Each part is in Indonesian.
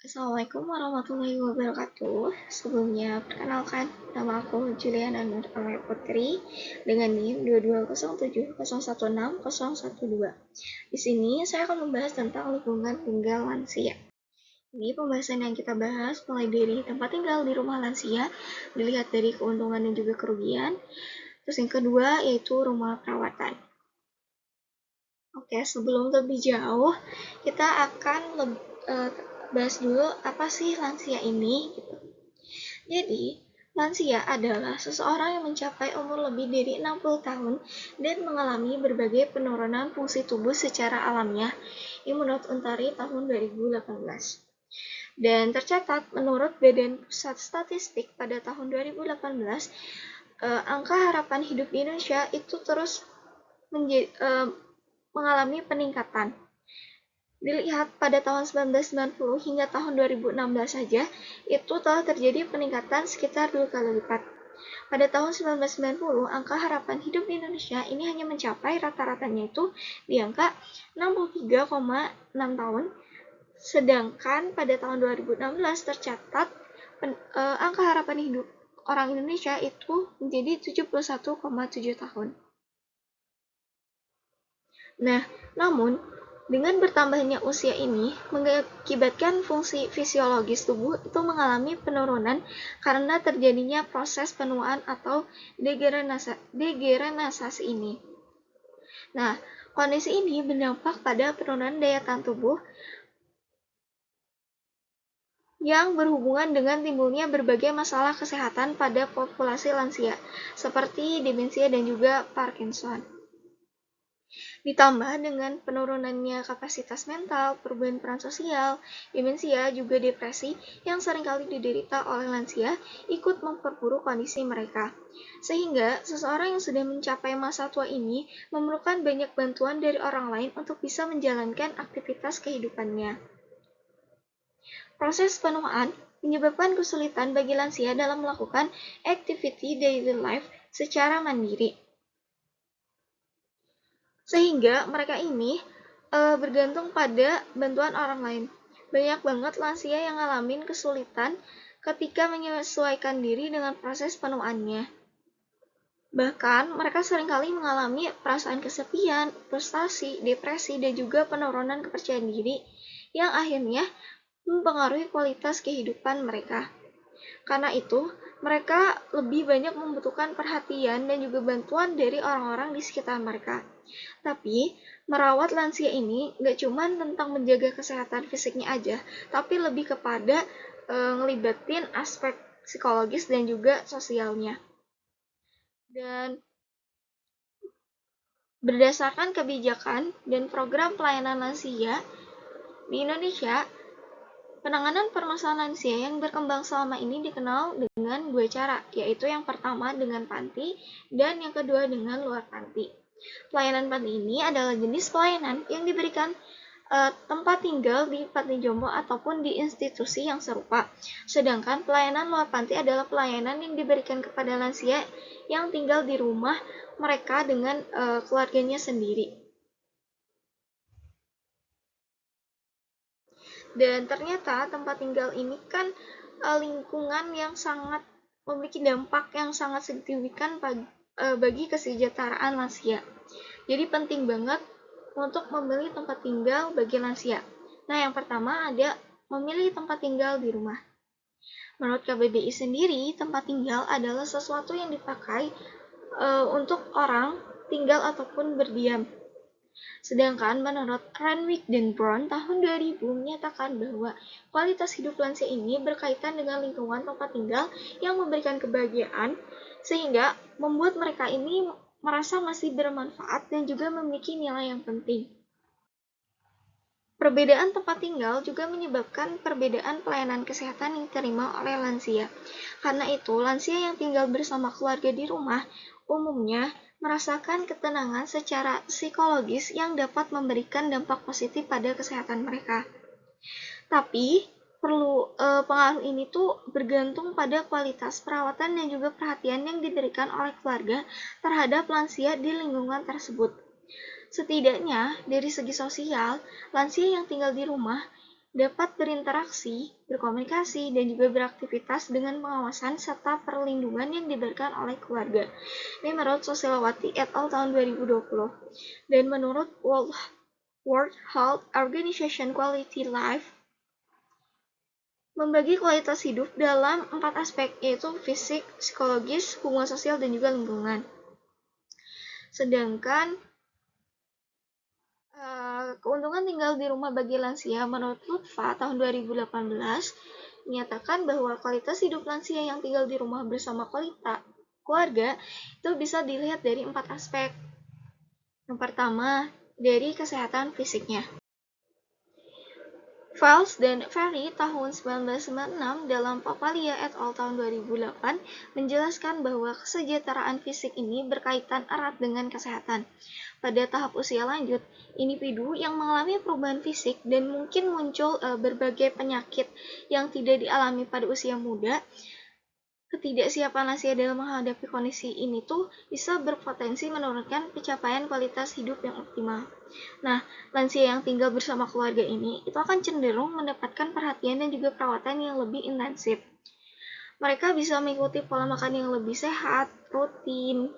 Assalamualaikum warahmatullahi wabarakatuh. Sebelumnya, perkenalkan, nama aku Juliana Nur Amel Putri dengan NIM 22070716012. Di sini saya akan membahas tentang lingkungan tinggal lansia. Ini pembahasan yang kita bahas mulai dari tempat tinggal di rumah lansia, dilihat dari keuntungan dan juga kerugian. Terus yang kedua yaitu rumah perawatan. Oke, sebelum lebih jauh, kita akan bahas dulu apa sih lansia ini. Jadi, lansia adalah seseorang yang mencapai umur lebih dari 60 tahun dan mengalami berbagai penurunan fungsi tubuh secara alamiah. Ini menurut Untari tahun 2018. Dan tercatat menurut Badan Pusat Statistik pada tahun 2018, angka harapan hidup di Indonesia itu terus mengalami peningkatan. Dilihat pada tahun 1990 hingga tahun 2016 saja, itu telah terjadi peningkatan sekitar 2 kali lipat. Pada tahun 1990, angka harapan hidup di Indonesia ini hanya mencapai rata-ratanya itu di angka 63,6 tahun, sedangkan pada tahun 2016 tercatat angka harapan hidup orang Indonesia itu menjadi 71,7 tahun. Nah, namun dengan bertambahnya usia ini mengakibatkan fungsi fisiologis tubuh itu mengalami penurunan karena terjadinya proses penuaan atau degenerasi ini. Nah, kondisi ini berdampak pada penurunan daya tahan tubuh yang berhubungan dengan timbulnya berbagai masalah kesehatan pada populasi lansia, seperti demensia dan juga Parkinson. Ditambah dengan penurunannya kapasitas mental, perubahan peran sosial, demensia, juga depresi yang seringkali diderita oleh lansia ikut memperburuk kondisi mereka. Sehingga seseorang yang sudah mencapai masa tua ini memerlukan banyak bantuan dari orang lain untuk bisa menjalankan aktivitas kehidupannya. Proses penuaan menyebabkan kesulitan bagi lansia dalam melakukan activity daily life secara mandiri. Sehingga mereka ini bergantung pada bantuan orang lain. Banyak banget lansia yang ngalamin kesulitan ketika menyesuaikan diri dengan proses penuaannya. Bahkan mereka seringkali mengalami perasaan kesepian, frustasi, depresi, dan juga penurunan kepercayaan diri yang akhirnya mempengaruhi kualitas kehidupan mereka. Karena itu, mereka lebih banyak membutuhkan perhatian dan juga bantuan dari orang-orang di sekitar mereka. Tapi, merawat lansia ini nggak cuma tentang menjaga kesehatan fisiknya aja, tapi lebih kepada ngelibatin aspek psikologis dan juga sosialnya. Dan berdasarkan kebijakan dan program pelayanan lansia di Indonesia, penanganan permasalahan lansia yang berkembang selama ini dikenal dengan dua cara, yaitu yang pertama dengan panti dan yang kedua dengan luar panti. Pelayanan panti ini adalah jenis pelayanan yang diberikan tempat tinggal di panti jompo ataupun di institusi yang serupa. Sedangkan pelayanan luar panti adalah pelayanan yang diberikan kepada lansia yang tinggal di rumah mereka dengan keluarganya sendiri. Dan ternyata tempat tinggal ini kan lingkungan yang sangat memiliki dampak yang sangat signifikan bagi kesejahteraan lansia. Jadi penting banget untuk memilih tempat tinggal bagi lansia. Nah, yang pertama ada memilih tempat tinggal di rumah. Menurut KBBI sendiri, tempat tinggal adalah sesuatu yang dipakai untuk orang tinggal ataupun berdiam. Sedangkan menurut Renwick dan Brown tahun 2000 menyatakan bahwa kualitas hidup lansia ini berkaitan dengan lingkungan tempat tinggal yang memberikan kebahagiaan sehingga membuat mereka ini merasa masih bermanfaat dan juga memiliki nilai yang penting. Perbedaan tempat tinggal juga menyebabkan perbedaan pelayanan kesehatan yang diterima oleh lansia. Karena itu, lansia yang tinggal bersama keluarga di rumah umumnya merasakan ketenangan secara psikologis yang dapat memberikan dampak positif pada kesehatan mereka. Tapi pengaruh ini tuh bergantung pada kualitas perawatan dan juga perhatian yang diberikan oleh keluarga terhadap lansia di lingkungan tersebut. Setidaknya dari segi sosial, lansia yang tinggal di rumah dapat berinteraksi, berkomunikasi, dan juga beraktivitas dengan pengawasan serta perlindungan yang diberikan oleh keluarga. Ini menurut Sosialawati et al. Tahun 2020. Dan menurut World Health Organization, quality life membagi kualitas hidup dalam 4 aspek, yaitu fisik, psikologis, hubungan sosial, dan juga lingkungan. Sedangkan keuntungan tinggal di rumah bagi lansia menurut Lutfa tahun 2018 menyatakan bahwa kualitas hidup lansia yang tinggal di rumah bersama keluarga itu bisa dilihat dari 4 aspek. Yang pertama, dari kesehatan fisiknya. Fals dan Ferry tahun 1996 dalam Papalia et al. Tahun 2008 menjelaskan bahwa kesejahteraan fisik ini berkaitan erat dengan kesehatan. Pada tahap usia lanjut, individu yang mengalami perubahan fisik dan mungkin muncul berbagai penyakit yang tidak dialami pada usia muda, ketidaksiapan lansia dalam menghadapi kondisi ini tuh bisa berpotensi menurunkan pencapaian kualitas hidup yang optimal. Nah, lansia yang tinggal bersama keluarga ini itu akan cenderung mendapatkan perhatian dan juga perawatan yang lebih intensif. Mereka bisa mengikuti pola makan yang lebih sehat, rutin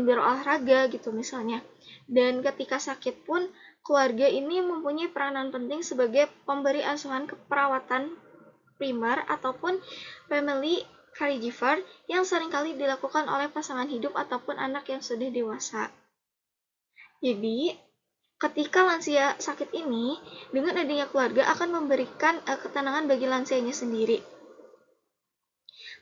berolahraga gitu misalnya. Dan ketika sakit pun, keluarga ini mempunyai peranan penting sebagai pemberi asuhan keperawatan primer ataupun family caregiver yang seringkali dilakukan oleh pasangan hidup ataupun anak yang sudah dewasa. Jadi, ketika lansia sakit ini, dengan adanya keluarga akan memberikan ketenangan bagi lansianya sendiri.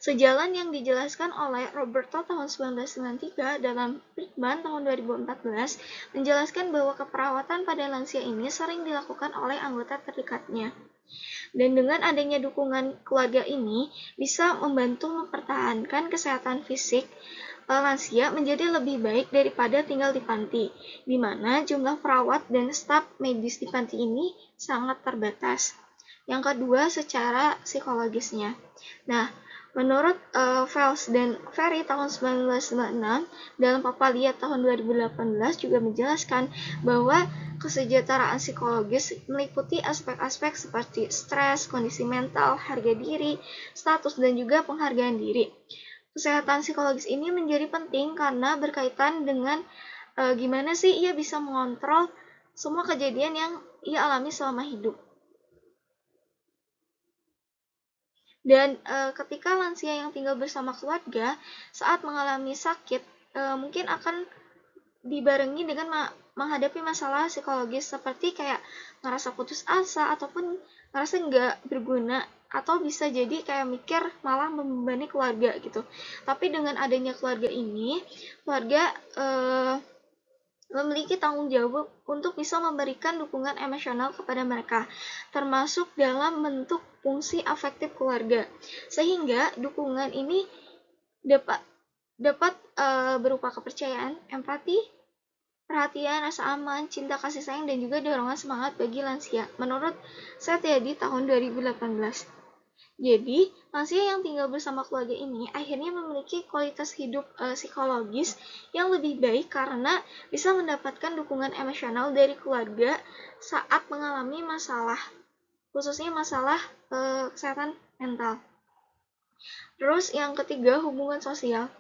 Sejalan yang dijelaskan oleh Roberto tahun 1993 dalam Friedman tahun 2014 menjelaskan bahwa keperawatan pada lansia ini sering dilakukan oleh anggota terdekatnya. Dan dengan adanya dukungan keluarga ini bisa membantu mempertahankan kesehatan fisik lansia menjadi lebih baik daripada tinggal di panti, di mana jumlah perawat dan staf medis di panti ini sangat terbatas. Yang kedua, secara psikologisnya. Nah, menurut Fels dan Ferry tahun 1996 dalam Papalia tahun 2018 juga menjelaskan bahwa kesejahteraan psikologis meliputi aspek-aspek seperti stres, kondisi mental, harga diri, status, dan juga penghargaan diri. Kesehatan psikologis ini menjadi penting karena berkaitan dengan gimana sih ia bisa mengontrol semua kejadian yang ia alami selama hidup. Dan ketika lansia yang tinggal bersama keluarga saat mengalami sakit mungkin akan dibarengi dengan menghadapi masalah psikologis seperti kayak ngerasa putus asa ataupun ngerasa nggak berguna, atau bisa jadi kayak mikir malah membebani keluarga gitu. Tapi dengan adanya keluarga ini, keluarga memiliki tanggung jawab untuk bisa memberikan dukungan emosional kepada mereka, termasuk dalam bentuk fungsi afektif keluarga, sehingga dukungan ini dapat berupa kepercayaan, empati, perhatian, rasa aman, cinta kasih sayang, dan juga dorongan semangat bagi lansia. Menurut Setiadi tahun 2018. Jadi, lansia yang tinggal bersama keluarga ini akhirnya memiliki kualitas hidup psikologis yang lebih baik karena bisa mendapatkan dukungan emosional dari keluarga saat mengalami masalah, khususnya masalah kesehatan mental. Terus yang ketiga, hubungan sosial.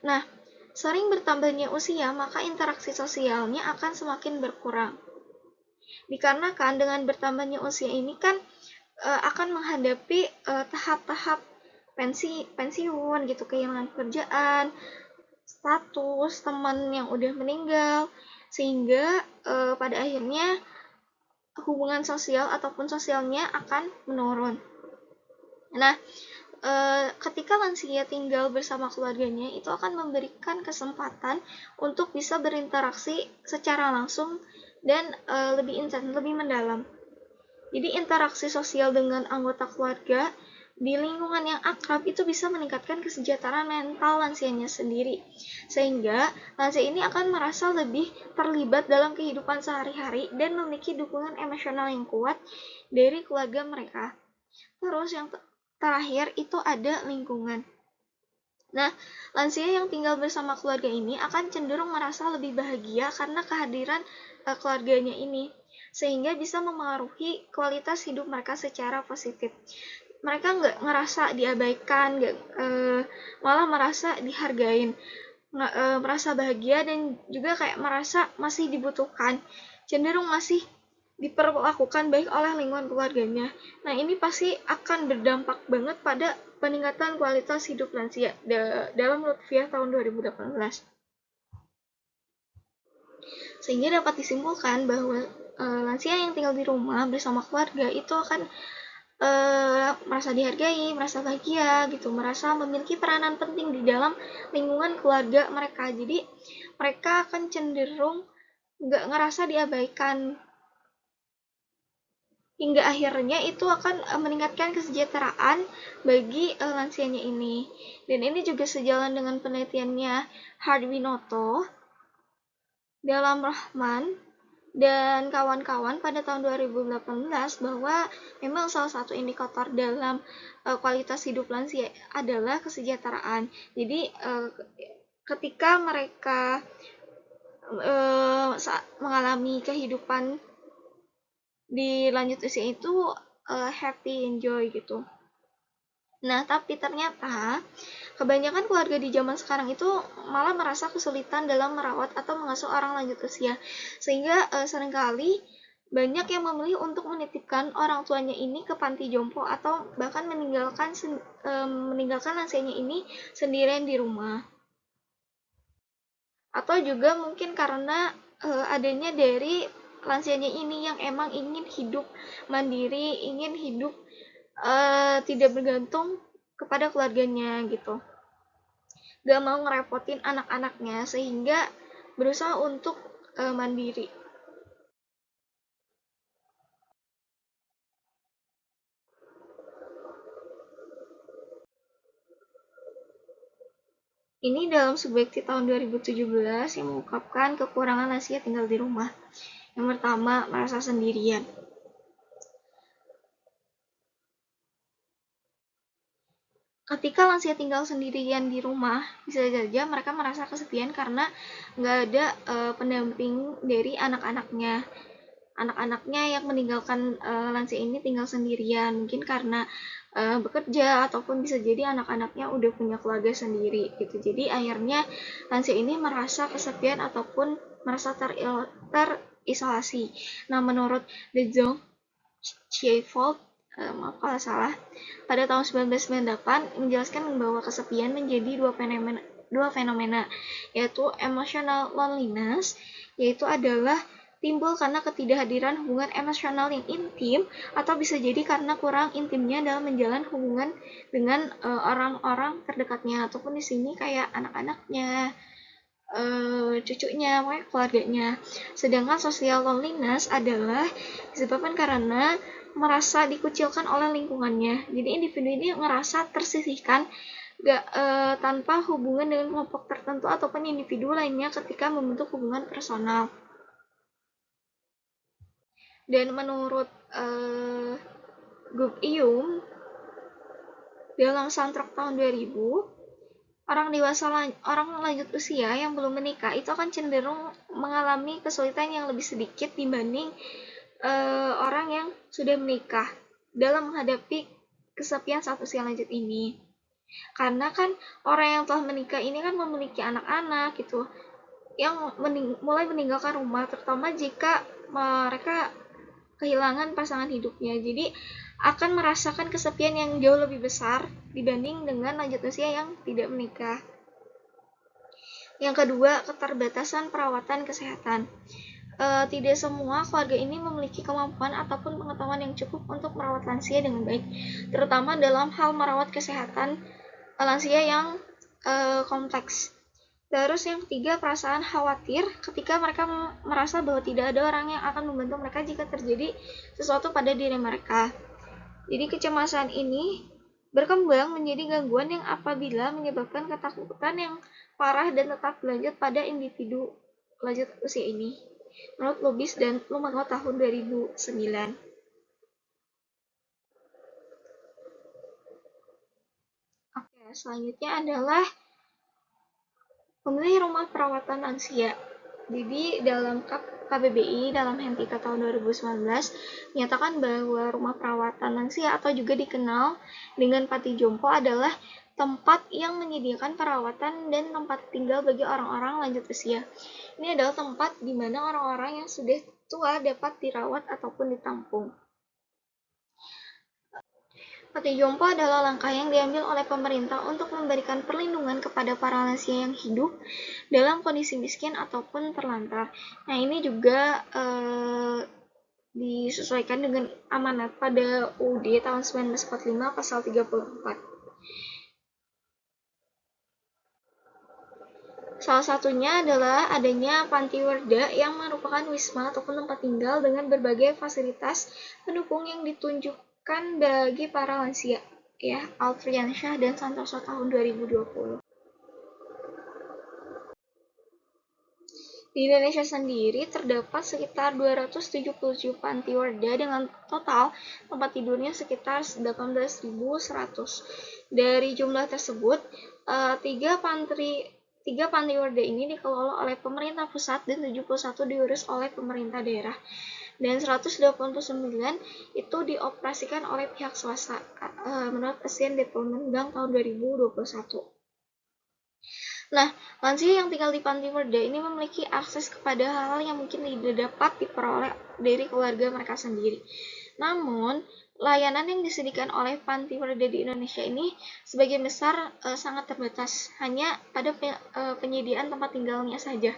Nah, sering bertambahnya usia, maka interaksi sosialnya akan semakin berkurang. Dikarenakan dengan bertambahnya usia ini kan akan menghadapi tahap-tahap pensiun gitu, kehilangan pekerjaan, status, teman yang udah meninggal, sehingga pada akhirnya hubungan sosial ataupun sosialnya akan menurun. Nah, ketika lansia tinggal bersama keluarganya itu akan memberikan kesempatan untuk bisa berinteraksi secara langsung dan lebih intens, lebih mendalam. Jadi interaksi sosial dengan anggota keluarga di lingkungan yang akrab itu bisa meningkatkan kesejahteraan mental lansianya sendiri, sehingga lansia ini akan merasa lebih terlibat dalam kehidupan sehari-hari dan memiliki dukungan emosional yang kuat dari keluarga mereka. Terus yang terakhir itu ada lingkungan. Nah, lansia yang tinggal bersama keluarga ini akan cenderung merasa lebih bahagia karena kehadiran keluarganya ini, sehingga bisa memengaruhi kualitas hidup mereka secara positif. Mereka nggak ngerasa diabaikan, malah merasa dihargain, merasa bahagia dan juga kayak merasa masih dibutuhkan, cenderung masih diperlakukan baik oleh lingkungan keluarganya. Nah, ini pasti akan berdampak banget pada peningkatan kualitas hidup lansia dalam Lutfiah tahun 2018. Sehingga dapat disimpulkan bahwa lansia yang tinggal di rumah bersama keluarga itu akan merasa dihargai, merasa bahagia gitu, merasa memiliki peranan penting di dalam lingkungan keluarga mereka. Jadi mereka akan cenderung nggak ngerasa diabaikan, hingga akhirnya itu akan meningkatkan kesejahteraan bagi lansianya ini. Dan ini juga sejalan dengan penelitiannya Hardwinoto dalam Rahman dan kawan-kawan pada tahun 2018 bahwa memang salah satu indikator dalam kualitas hidup lansia adalah kesejahteraan. Jadi ketika mereka mengalami kehidupan di lanjut usia itu happy, enjoy gitu. Nah, tapi ternyata kebanyakan keluarga di zaman sekarang itu malah merasa kesulitan dalam merawat atau mengasuh orang lanjut usia, sehingga seringkali banyak yang memilih untuk menitipkan orang tuanya ini ke panti jompo atau bahkan meninggalkan lansianya ini sendirian di rumah. Atau juga mungkin karena adanya dari lansianya ini yang emang ingin hidup mandiri, ingin hidup tidak bergantung kepada keluarganya gitu, gak mau ngerepotin anak-anaknya sehingga berusaha untuk mandiri. Ini dalam Subjekti tahun 2017 yang mengungkapkan kekurangan lansia tinggal di rumah. Yang pertama, merasa sendirian. Ketika lansia tinggal sendirian di rumah, bisa saja mereka merasa kesepian karena nggak ada pendamping dari anak-anaknya. Anak-anaknya yang meninggalkan lansia ini tinggal sendirian, mungkin karena bekerja ataupun bisa jadi anak-anaknya udah punya keluarga sendiri gitu. Jadi akhirnya lansia ini merasa kesepian ataupun merasa terisolasi. Nah, menurut De Jong Sheaford, maaf kalau salah, pada tahun 1998 menjelaskan bahwa kesepian menjadi dua fenomena, yaitu emotional loneliness, yaitu adalah timbul karena ketidakhadiran hubungan emosional yang intim, atau bisa jadi karena kurang intimnya dalam menjalin hubungan dengan orang-orang terdekatnya, ataupun di sini kayak anak-anaknya, cucunya, pokoknya keluarganya. Sedangkan social loneliness adalah disebabkan karena merasa dikucilkan oleh lingkungannya. Jadi individu ini ngerasa tersisihkan tanpa hubungan dengan kelompok tertentu ataupun individu lainnya ketika membentuk hubungan personal. Dan menurut Guk Iyum dalam soundtrack tahun 2000, orang lanjut usia yang belum menikah itu akan cenderung mengalami kesulitan yang lebih sedikit dibanding orang yang sudah menikah dalam menghadapi kesepian saat usia lanjut ini. Karena kan orang yang telah menikah ini kan memiliki anak-anak gitu, yang mulai meninggalkan rumah, terutama jika mereka kehilangan pasangan hidupnya. Jadi akan merasakan kesepian yang jauh lebih besar dibanding dengan lanjut usia yang tidak menikah. Yang kedua, keterbatasan perawatan kesehatan. Tidak semua keluarga ini memiliki kemampuan ataupun pengetahuan yang cukup untuk merawat lansia dengan baik, terutama dalam hal merawat kesehatan lansia yang kompleks. Terus yang ketiga, perasaan khawatir ketika mereka merasa bahwa tidak ada orang yang akan membantu mereka jika terjadi sesuatu pada diri mereka. Jadi kecemasan ini berkembang menjadi gangguan yang apabila menyebabkan ketakutan yang parah dan tetap berlanjut pada individu lanjut usia ini. Menurut Lubis dan Lumango tahun 2009. Oke, selanjutnya adalah memilih rumah perawatan lansia. Jadi dalam KBBI dalam Hentika tahun 2019 menyatakan bahwa rumah perawatan lansia atau juga dikenal dengan panti jompo adalah tempat yang menyediakan perawatan dan tempat tinggal bagi orang-orang lanjut usia. Ini adalah tempat di mana orang-orang yang sudah tua dapat dirawat ataupun ditampung. Panti jompo adalah langkah yang diambil oleh pemerintah untuk memberikan perlindungan kepada para lansia yang hidup dalam kondisi miskin ataupun terlantar. Nah, ini juga disesuaikan dengan amanat pada UUD tahun 1945 pasal 34. Salah satunya adalah adanya panti werda yang merupakan wisma ataupun tempat tinggal dengan berbagai fasilitas pendukung yang ditunjukkan bagi para lansia, ya, Alfriansyah dan Santoso tahun 2020. Di Indonesia sendiri terdapat sekitar 277 panti werda dengan total tempat tidurnya sekitar 18.100. Dari jumlah tersebut, 3 panti werda ini dikelola oleh pemerintah pusat dan 71 diurus oleh pemerintah daerah. Dan 189 itu dioperasikan oleh pihak swasta menurut Asian Development Bank tahun 2021. Nah, lansia yang tinggal di panti werda ini memiliki akses kepada hal-hal yang mungkin tidak dapat diperoleh dari keluarga mereka sendiri. Namun, layanan yang disediakan oleh panti werda di Indonesia ini sebagian besar sangat terbatas, hanya pada penyediaan tempat tinggalnya saja,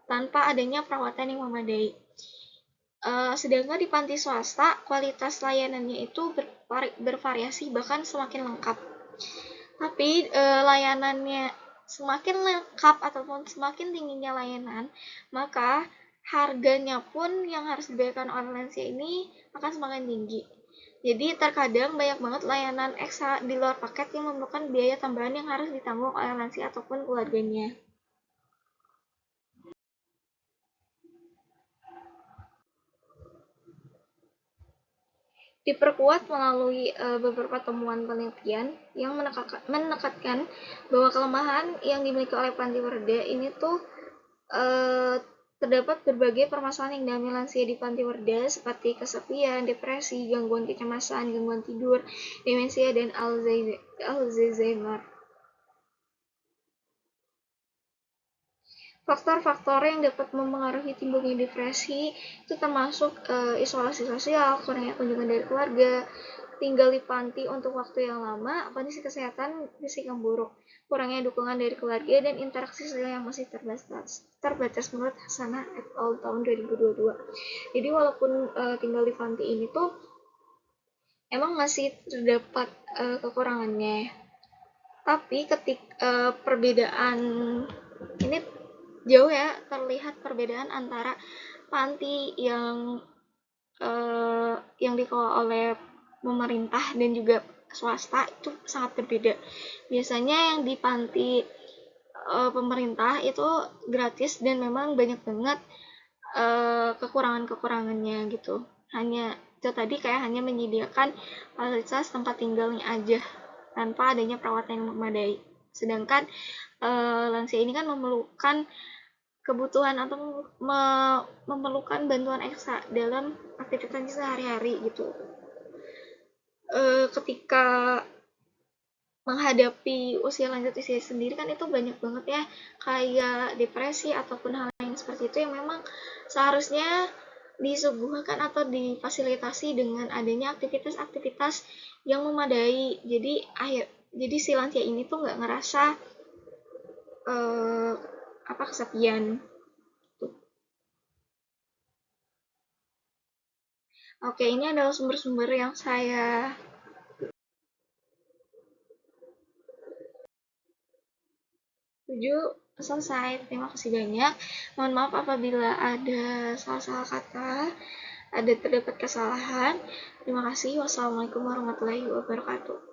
tanpa adanya perawatan yang memadai. Sedangkan di panti swasta, kualitas layanannya itu bervariasi, bahkan semakin lengkap. Tapi layanannya semakin lengkap ataupun semakin tingginya layanan, maka harganya pun yang harus dibayarkan oleh lansia ini akan semakin tinggi. Jadi terkadang banyak banget layanan ekstra di luar paket yang memerlukan biaya tambahan yang harus ditanggung oleh lansia ataupun keluarganya. Diperkuat melalui beberapa temuan penelitian yang menekatkan bahwa kelemahan yang dimiliki oleh panti werda ini tuh terdapat berbagai permasalahan yang dialami lansia di panti werda seperti kesepian, depresi, gangguan kecemasan, gangguan tidur, demensia, dan Alzheimer. Faktor-faktor yang dapat mempengaruhi timbulnya depresi itu termasuk isolasi sosial, kurangnya kunjungan dari keluarga, tinggal di panti untuk waktu yang lama, kondisi kesehatan fisik yang buruk, kurangnya dukungan dari keluarga, dan interaksi sosial yang masih terbatas menurut Hasanah et al. Tahun 2022. Jadi walaupun tinggal di panti ini tuh emang masih terdapat kekurangannya, tapi ketika perbedaan ini jauh ya, terlihat perbedaan antara panti yang dikelola oleh pemerintah dan juga swasta itu sangat berbeda. Biasanya yang di panti pemerintah itu gratis dan memang banyak banget kekurangan-kekurangannya gitu. Hanya itu tadi kayak hanya menyediakan fasilitas tempat tinggalnya aja tanpa adanya perawatan yang memadai. Sedangkan lansia ini kan memerlukan kebutuhan atau memerlukan bantuan ekstra dalam aktivitasnya sehari-hari gitu. Ketika menghadapi usia lanjut usia sendiri kan itu banyak banget ya, kayak depresi ataupun hal yang seperti itu yang memang seharusnya disuguhkan atau difasilitasi dengan adanya aktivitas-aktivitas yang memadai. Jadi si lansia ini tuh nggak ngerasa kesepian. Oke, ini adalah sumber-sumber yang saya tuju. Selesai. Terima kasih banyak. Mohon maaf apabila ada salah-salah kata, ada terdapat kesalahan. Terima kasih. Wassalamualaikum warahmatullahi wabarakatuh.